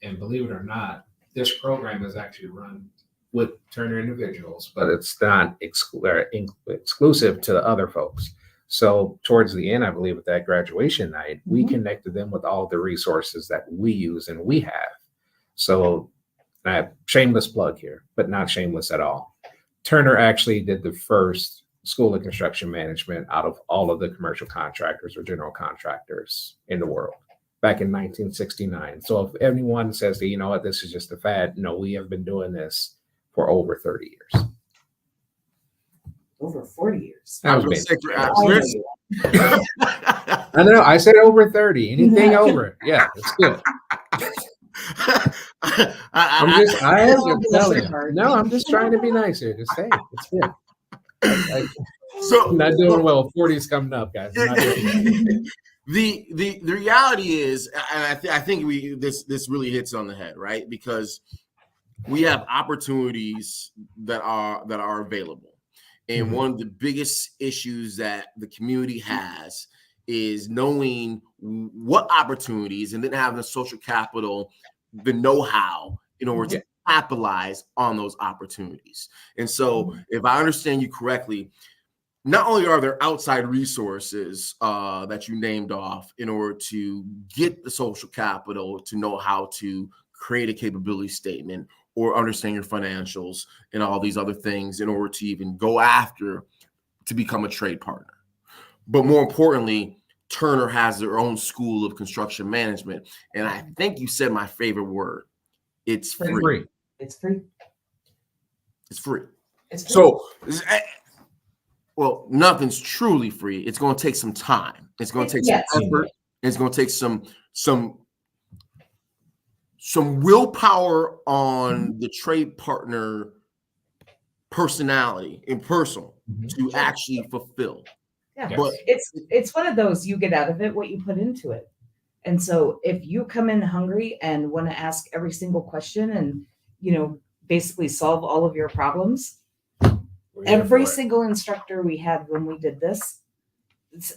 And believe it or not, this program is actually run with Turner individuals, but it's not exclusive to the other folks. So towards the end, I believe at that graduation night, we connected them with all the resources that we use and we have. So I have shameless plug here, but not shameless at all. Turner actually did the first School of Construction Management out of all of the commercial contractors or general contractors in the world back in 1969. So if anyone says that, you know what, this is just a fad, no, we have been doing this for over 30 years. Over 40 years. I know. I said over 30. Anything over it. Yeah, it's good. I'm just trying to be nice here. Just say it's good. So I'm not doing well. 40's coming up, guys. I'm not doing the reality is, and I think this really hits on the head, right? Because we have opportunities that are available. And one of the biggest issues that the community has is knowing what opportunities and then having the social capital, the know-how in order to capitalize on those opportunities. And so if I understand you correctly, not only are there outside resources that you named off in order to get the social capital to know how to create a capability statement or understand your financials and all these other things in order to even go after to become a trade partner. But more importantly, Turner has their own school of construction management. And I think you said my favorite word. It's free. It's free. It's free. It's free. So, well, nothing's truly free. It's going to take some time. It's going to take some effort. It's going to take some willpower on the trade partner personality and personal to actually fulfill. Yeah, but it's one of those, you get out of it what you put into it. And so if you come in hungry and want to ask every single question and, basically solve all of your problems, every single instructor we had when we did this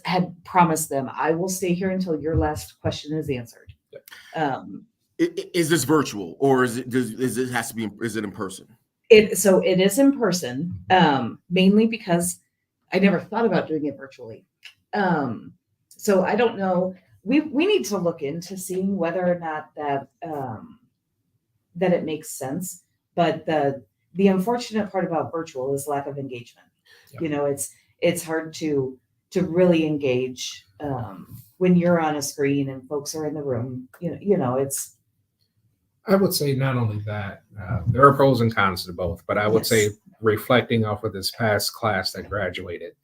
had promised them, I will stay here until your last question is answered. Is this virtual or is it in person? So it is in person, mainly because I never thought about doing it virtually. So I don't know. We need to look into seeing whether or not that it makes sense. But the unfortunate part about virtual is lack of engagement. Yep. It's hard to really engage when you're on a screen and folks are in the room. It's. I would say not only that, there are pros and cons to both, but I would say reflecting off of this past class that graduated,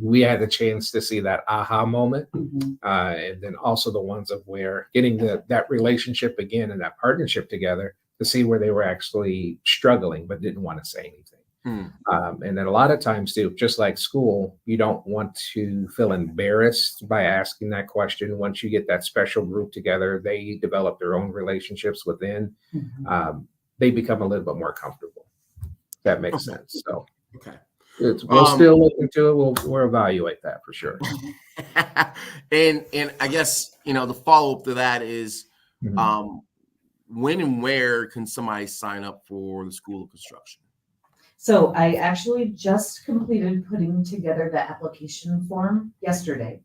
we had the chance to see that aha moment. And then also the ones of where getting that relationship again and that partnership together to see where they were actually struggling, but didn't want to say anything. And then a lot of times too, just like school, you don't want to feel embarrassed by asking that question. Once you get that special group together, they develop their own relationships within. They become a little bit more comfortable. If that makes sense. So we'll still look into it. We'll evaluate that for sure. and I guess the follow up to that is when and where can somebody sign up for the School of Construction? So I actually just completed putting together the application form yesterday.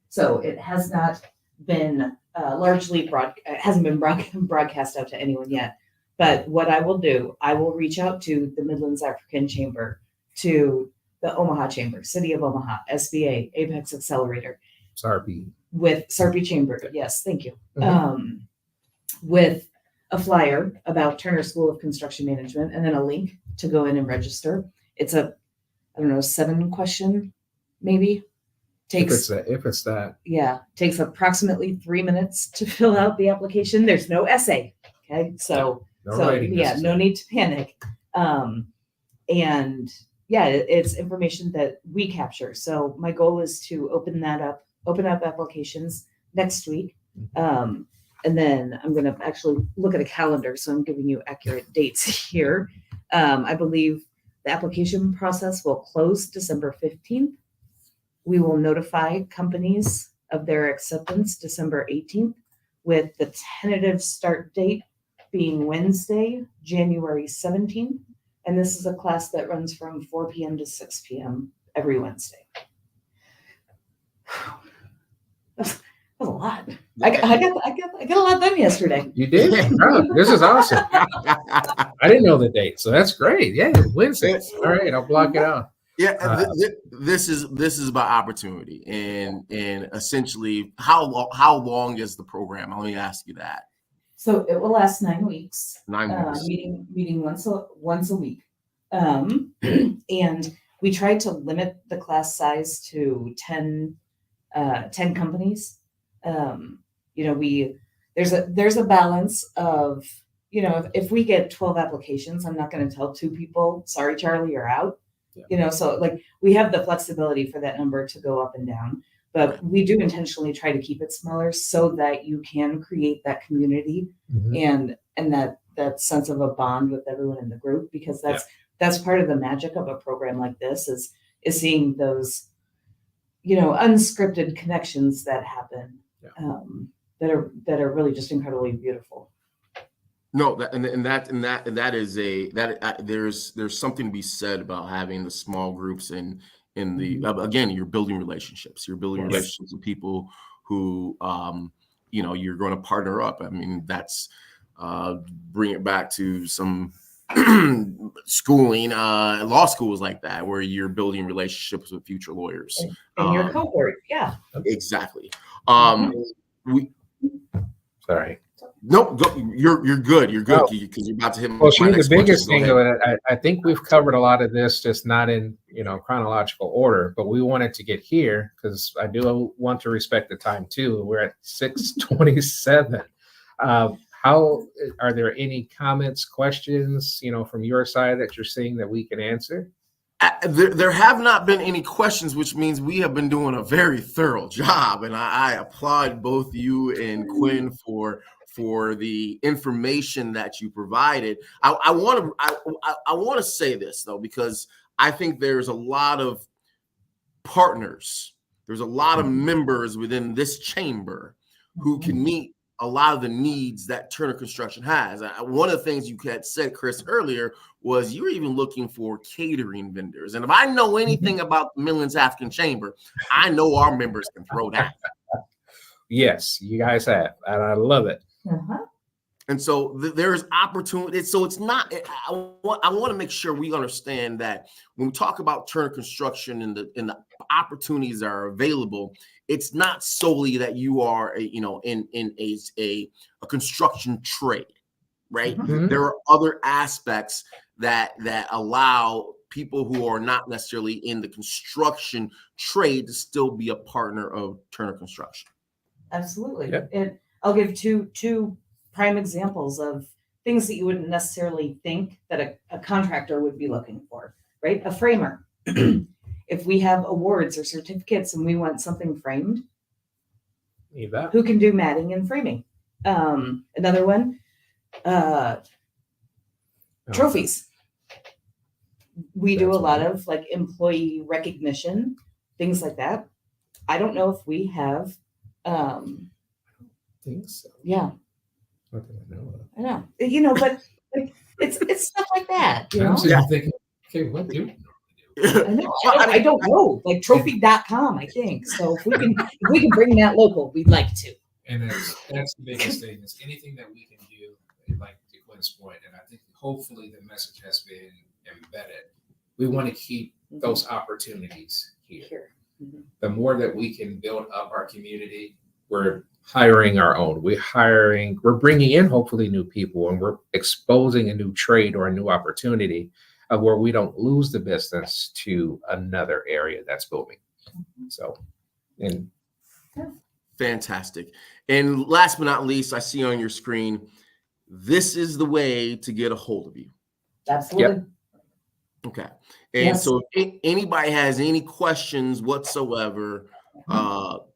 So it has not been hasn't been broadcast out to anyone yet. But what I will do, I will reach out to the Midlands African Chamber, to the Omaha Chamber, City of Omaha, SBA, Apex Accelerator, Sorry. with Sarpy Chamber. Yes, thank you. Mhm. With a flyer about Turner School of Construction Management, and then a link to go in and register. It's a, I don't know, 7-question, maybe. If it's that. Yeah, takes approximately 3 minutes to fill out the application. There's no essay. Okay, so No writing yeah, no necessary. need to panic. And yeah, it's information that we capture. So my goal is to open up applications next week. And then I'm going to actually look at a calendar. So I'm giving you accurate dates here. I believe the application process will close December 15th. We will notify companies of their acceptance December 18th, with the tentative start date being Wednesday, January 17th. And this is a class that runs from 4 p.m. to 6 p.m. every Wednesday. That's a lot. I got a lot done yesterday. You did? Oh, this is awesome. I didn't know the date, so that's great. Yeah, Wednesday. All right, I'll block it out. Yeah, this is about opportunity, and essentially, how long is the program? Let me ask you that. So it will last 9 weeks. 9 weeks. Meeting once a week, and we tried to limit the class size to 10 companies. There's a balance of, if we get 12 applications, I'm not going to tell 2 people, sorry, Charlie, you're out. Yeah. So like we have the flexibility for that number to go up and down, but we do intentionally try to keep it smaller so that you can create that community and that sense of a bond with everyone in the group, because that's part of the magic of a program like this is seeing those, unscripted connections that happen, that are really just incredibly beautiful. No, there's something to be said about having the small groups and in the again, you're building relationships. You're building relationships with people who you're going to partner up. I mean, that's bring it back to some schooling, law schools like that, where you're building relationships with future lawyers. And your cohort, yeah. Exactly. Sorry. Nope, you're good. You're good because you're about to hit my next the biggest question. thing of it, I think we've covered a lot of this, just not in chronological order, but we wanted to get here because I do want to respect the time too. We're at 6:27. How are there any comments, questions, from your side that you're seeing that we can answer? There have not been any questions, which means we have been doing a very thorough job, and I applaud both you and Quinn for the information that you provided. I want to say this though, because I think there's a lot of partners, there's a lot of members within this chamber who can meet a lot of the needs that Turner Construction has. One of the things you had said, Chris, earlier was you were even looking for catering vendors. And if I know anything about the Midlands African Chamber, I know our members can throw that. Yes, you guys have, and I love it. And so there's opportunity. So it's not, I want to make sure we understand that when we talk about Turner Construction and the opportunities that are available, it's not solely that you are in a construction trade, right? There are other aspects that allow people who are not necessarily in the construction trade to still be a partner of Turner Construction. Absolutely. And I'll give two prime examples of things that you wouldn't necessarily think that a contractor would be looking for, right? A framer. If we have awards or certificates and we want something framed, who can do matting and framing? Another one, trophies. We do a lot of like employee recognition, things like that. I don't know if we have. I think so. Yeah. What did I know of? I know, but like, it's stuff like that. I'm thinking, okay, what do I don't know. Like trophy.com, I think. So if we can bring that local, we'd like to. And that's the biggest thing is anything that we can do, like to Quinn's point, and I think hopefully the message has been embedded. We want to keep those opportunities here. Here. Mhm. The more that we can build up our community, we're hiring our own. We're bringing in hopefully new people, and we're exposing a new trade or a new opportunity of where we don't lose the business to another area that's booming. So, and Fantastic. And last but not least, I see on your screen, this is the way to get a hold of you. Absolutely. Yep. Okay. And Yes. so if anybody has any questions whatsoever,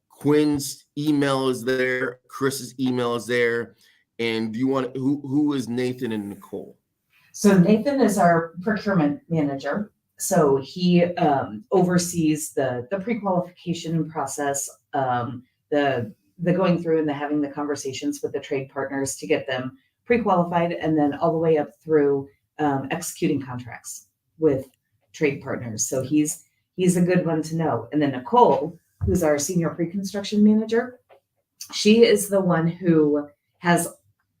Quinn's email is there, Chris's email is there. And do you want who is Nathan and Nicole? So Nathan is our procurement manager. So he oversees the pre-qualification process, the going through and the having the conversations with the trade partners to get them pre-qualified, and then all the way up through executing contracts with trade partners. So he's a good one to know. And then Nicole, who's our senior pre-construction manager, she is the one who has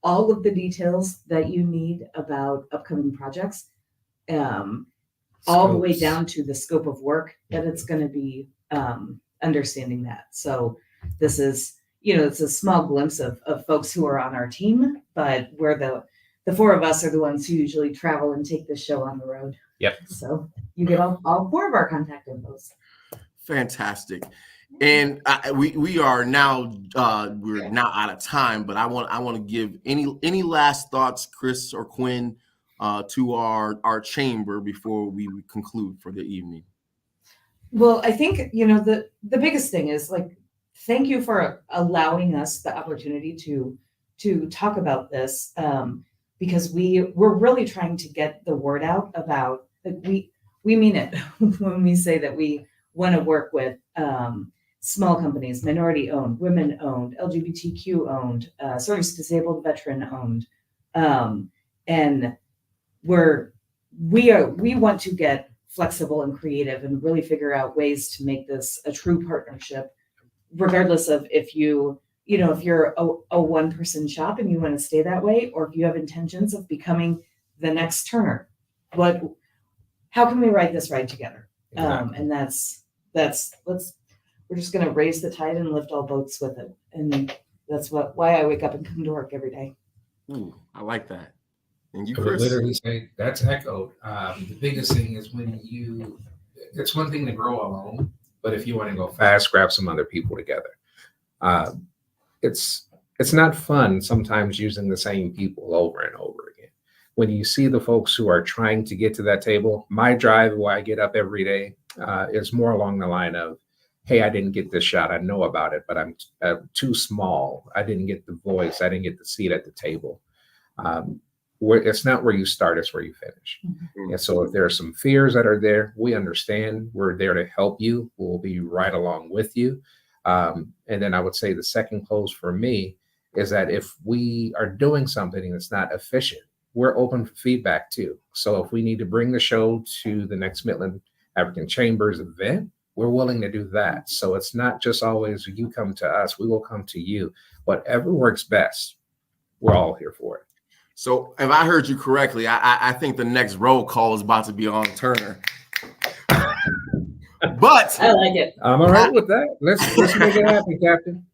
all of the details that you need about upcoming projects, all the way down to the scope of work that it's going to be, understanding that. So this is, it's a small glimpse of folks who are on our team, but we're the four of us are the ones who usually travel and take this show on the road. Yep. So you get all four of our contact infos. Fantastic. And we are now we're now out of time, but I want to give any last thoughts, Chris or Quinn, to our chamber before we conclude for the evening. Well, I think the biggest thing is, like, thank you for allowing us the opportunity to talk about this, because we're really trying to get the word out about, like, we mean it when we say that we want to work with small companies, minority owned, women owned, LGBTQ owned, service disabled veteran owned, and we want to get flexible and creative and really figure out ways to make this a true partnership, regardless of if you're a one-person shop and you want to stay that way, or if you have intentions of becoming the next Turner. How can we ride this ride together? Exactly. And we're just going to raise the tide and lift all boats with it. And that's why I wake up and come to work every day. Ooh, I like that. And you, I would Chris? literally say that's echoed. The biggest thing is it's one thing to grow alone, but if you want to go fast, grab some other people together. It's not fun sometimes using the same people over and over again. When you see the folks who are trying to get to that table, my drive, why I get up every day, is more along the line of, hey, I didn't get this shot. I know about it, but I'm too small. I didn't get the voice. I didn't get the seat at the table. It's not where you start, it's where you finish. Mm-hmm. And so if there are some fears that are there, we understand. We're there to help you. We'll be right along with you. And then I would say the second close for me is that if we are doing something that's not efficient, we're open for feedback too. So if we need to bring the show to the next Midland African Chambers event, we're willing to do that. So it's not just always you come to us, we will come to you. Whatever works best, we're all here for it. So if I heard you correctly, I think the next roll call is about to be on Turner. But I like it. I'm all right with that. Let's make it happen, Captain.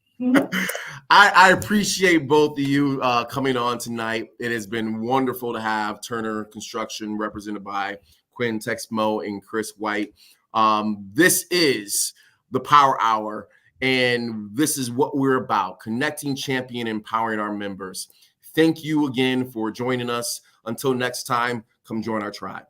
I appreciate both of you coming on tonight. It has been wonderful to have Turner Construction represented by Quinn Texmo and Chris White. This is the Power Hour, and this is what we're about: connecting, champion, empowering our members. Thank you again for joining us. Until next time, come join our tribe.